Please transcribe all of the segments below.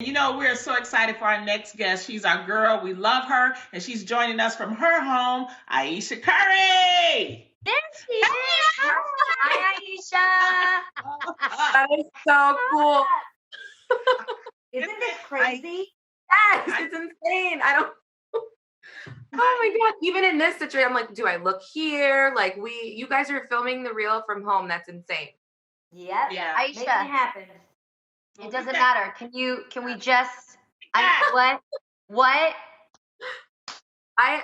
You know, we're so excited for our next guest. She's our girl. We love her, and she's joining us from her home, Ayesha Curry. There she is. Hi, Ayesha. That is so cool. Isn't this crazy? Yes, it's insane. I don't. Oh my God. Even in this situation, I'm like, do I look here? Like you guys are filming the reel from home. That's insane. Yep. Yeah. Making it happen. It doesn't matter. Can we just, what? I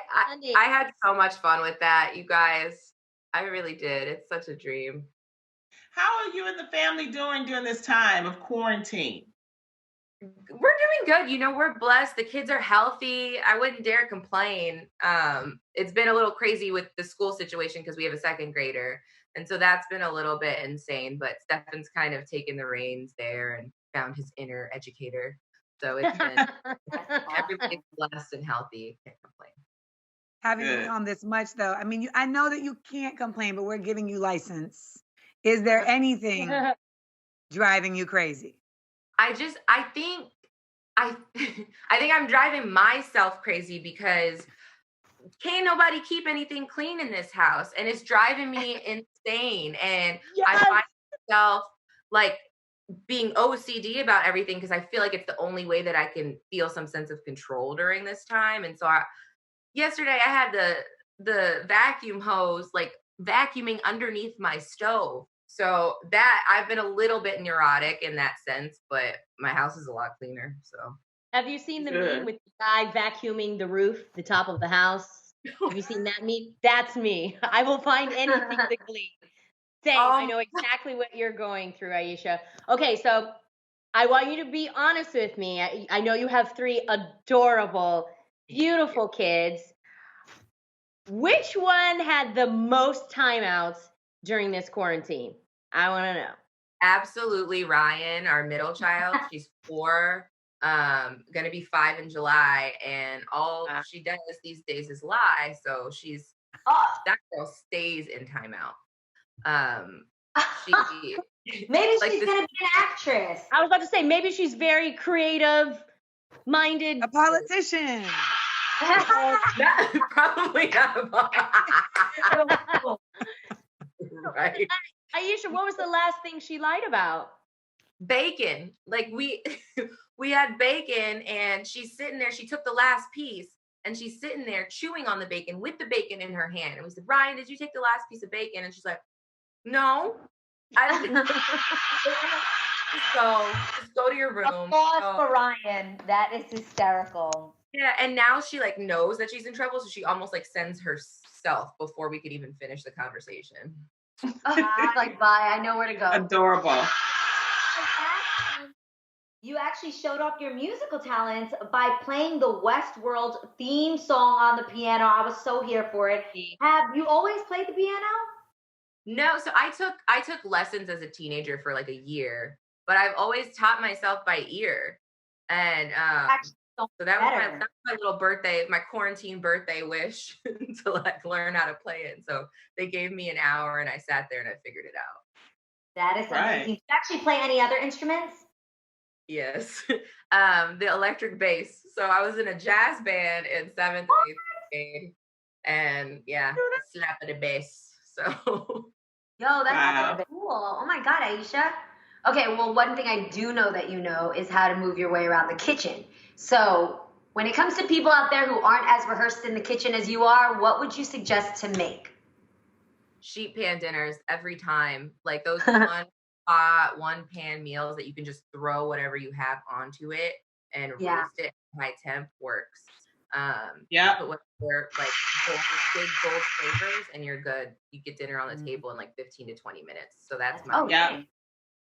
had so much fun with that, you guys. I really did. It's such a dream. How are you and the family doing during this time of quarantine? We're doing good. You know, we're blessed. The kids are healthy. I wouldn't dare complain. It's been a little crazy with the school situation because we have a second grader. And so that's been a little bit insane, but Stefan's kind of taken the reins there and found his inner educator. So it's been everybody's blessed and healthy. Can't complain. Having been on this much though, I mean, I know that you can't complain, but we're giving you license. Is there anything driving you crazy? I think I'm driving myself crazy because can't nobody keep anything clean in this house, and it's driving me insane. And yes. I find myself like being OCD about everything because I feel like it's the only way that I can feel some sense of control during this time. And so yesterday I had the vacuum hose like vacuuming underneath my stove. So that I've been a little bit neurotic in that sense, but my house is a lot cleaner. So have you seen the meme with the guy vacuuming the roof, the top of the house? Have you seen that meme? That's me. I will find anything to clean. Same. I know exactly what you're going through, Ayesha. Okay, so I want you to be honest with me. I know you have 3 adorable, beautiful kids. Which one had the most timeouts during this quarantine? I want to know. Absolutely, Ryan, our middle child. She's 4, gonna be 5 in July, and all she does these days is lie. So that girl stays in timeout. Maybe like she's gonna be an actress. I was about to say maybe she's very creative minded, a politician. Probably not. Right. Ayesha, what was the last thing she lied about? Bacon. Like we had bacon and she's sitting there. She took the last piece and she's sitting there chewing on the bacon with the bacon in her hand. And we said, Ryan, did you take the last piece of bacon? And she's like, no, I didn't. Just go to your room. Applause for Ryan. That is hysterical. Yeah, and now she like knows that she's in trouble, so she almost like sends herself before we could even finish the conversation. Like, bye, I know where to go. Adorable. You actually showed off your musical talents by playing the Westworld theme song on the piano. I was so here for it. Have you always played the piano? No, so I took lessons as a teenager for like a year, but I've always taught myself by ear. And so that was my little birthday, my quarantine birthday wish to like learn how to play it. And so they gave me an hour and I sat there and I figured it out. That is amazing. Do you actually play any other instruments? Yes. The electric bass. So I was in a jazz band in 7th and 8th grade. And yeah, slap of the bass. So yo, that's cool. Oh my God, Ayesha. Okay, well, one thing I do know that you know is how to move your way around the kitchen. So when it comes to people out there who aren't as rehearsed in the kitchen as you are, what would you suggest to make? Sheet pan dinners every time. Like those one pot, 1 pan meals that you can just throw whatever you have onto it and roast it at high temp works. But whatever, like big bold flavors and you're good. You get dinner on the table in like 15 to 20 minutes. So that's my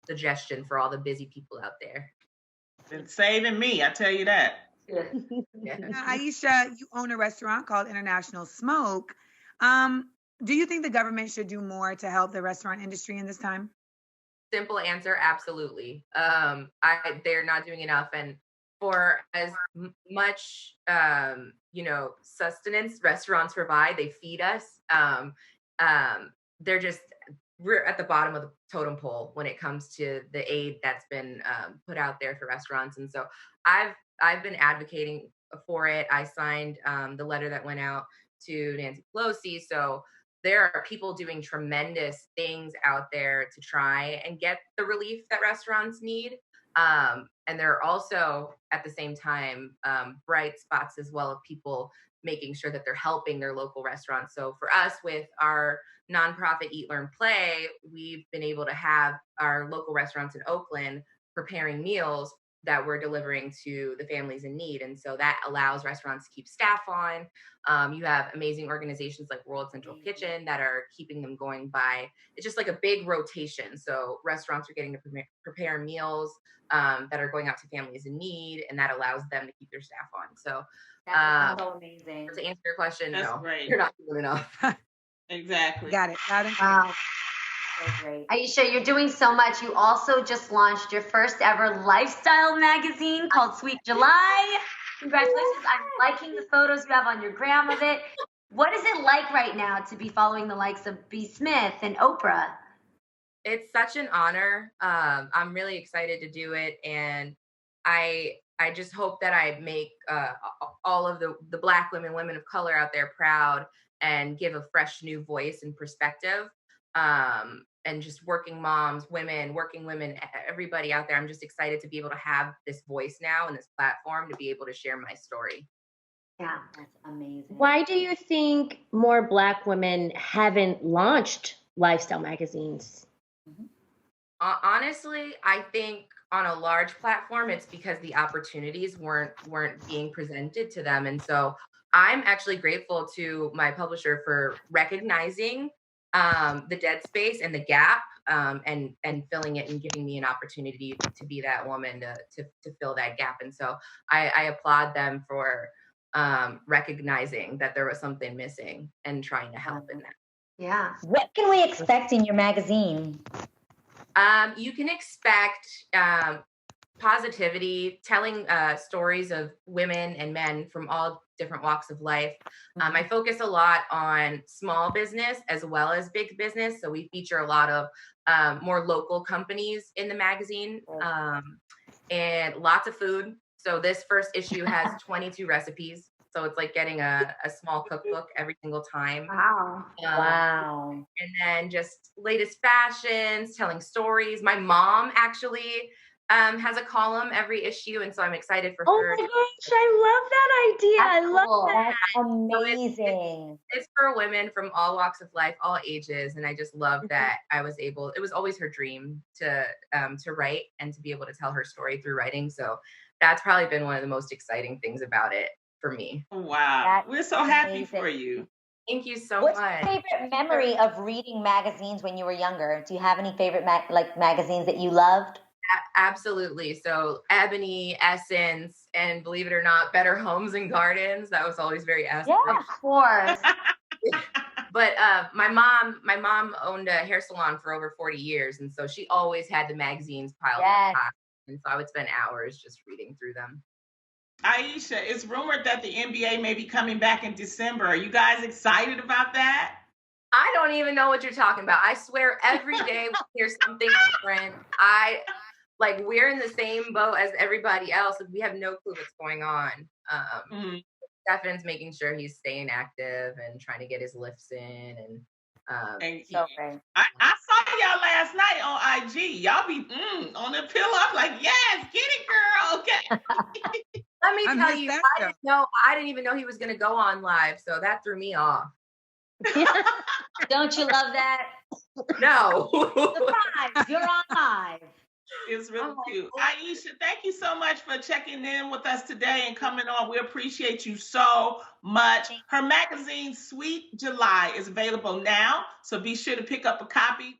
suggestion for all the busy people out there. It's saving me, I tell you that. Now, Ayesha, you own a restaurant called International Smoke. Do you think the government should do more to help the restaurant industry in this time? Simple answer, absolutely. They're not doing enough, and for as much sustenance restaurants provide, they feed us. we're at the bottom of the totem pole when it comes to the aid that's been put out there for restaurants. And so I've been advocating for it. I signed the letter that went out to Nancy Pelosi. So there are people doing tremendous things out there to try and get the relief that restaurants need. And there are also, at the same time, bright spots as well of people making sure that they're helping their local restaurants. So for us, with our nonprofit Eat, Learn, Play, we've been able to have our local restaurants in Oakland preparing meals that we're delivering to the families in need. And so that allows restaurants to keep staff on. You have amazing organizations like World Central Kitchen that are keeping them going by, it's just like a big rotation. So restaurants are getting to prepare meals that are going out to families in need, and that allows them to keep their staff on. So that's so amazing. To answer your question, That's no, great. you're not doing enough. Exactly. Got it. Loud and clear. Wow. So great. Ayesha, you're doing so much. You also just launched your first ever lifestyle magazine called Sweet July. Congratulations. I'm liking the photos you have on your gram of it. What is it like right now to be following the likes of B. Smith and Oprah? It's such an honor. I'm really excited to do it. And I just hope that I make all of the Black women of color out there proud and give a fresh new voice and perspective. And just working moms, working women, everybody out there. I'm just excited to be able to have this voice now and this platform to be able to share my story. Yeah, that's amazing. Why do you think more Black women haven't launched lifestyle magazines? Honestly, I think on a large platform, it's because the opportunities weren't being presented to them. And so I'm actually grateful to my publisher for recognizing the dead space and the gap, and filling it and giving me an opportunity to be that woman to fill that gap. And so I applaud them for recognizing that there was something missing and trying to help in that. Yeah. What can we expect in your magazine? You can expect positivity, telling stories of women and men from all different walks of life. I focus a lot on small business as well as big business. So we feature a lot of more local companies in the magazine, and lots of food. So this first issue has 22 recipes. So it's like getting a small cookbook every single time. Wow. Wow. And then just latest fashions, telling stories. My mom actually has a column every issue, and so I'm excited for her. Oh my gosh, I love that idea. That's I love cool. that. That's amazing. It's for women from all walks of life, all ages, and I just love that I was able. It was always her dream to write and to be able to tell her story through writing. So that's probably been one of the most exciting things about it for me. Wow. We're so happy amazing. for you. Thank you so What's much. your favorite memory of reading magazines when you were younger? Do you have any favorite magazines that you loved? Absolutely. So Ebony, Essence, and believe it or not, Better Homes and Gardens. That was always very aspirational. Yeah. Of course. But my mom owned a hair salon for over 40 years, and so she always had the magazines piled up high. And so I would spend hours just reading through them. Ayesha, it's rumored that the NBA may be coming back in December. Are you guys excited about that? I don't even know what you're talking about. I swear every day we hear something different. We're in the same boat as everybody else. We have no clue what's going on. Stefan's making sure he's staying active and trying to get his lifts in. And so great. I saw y'all last night on IG. Y'all be on the pillow. I'm like, yes, get it, girl. Okay. Let me tell you, I didn't even know he was going to go on live. So that threw me off. Don't you love that? No. Surprise, you're on live. It's really cute. Ayesha, thank you so much for checking in with us today and coming on. We appreciate you so much. Her magazine, Sweet July, is available now, so be sure to pick up a copy.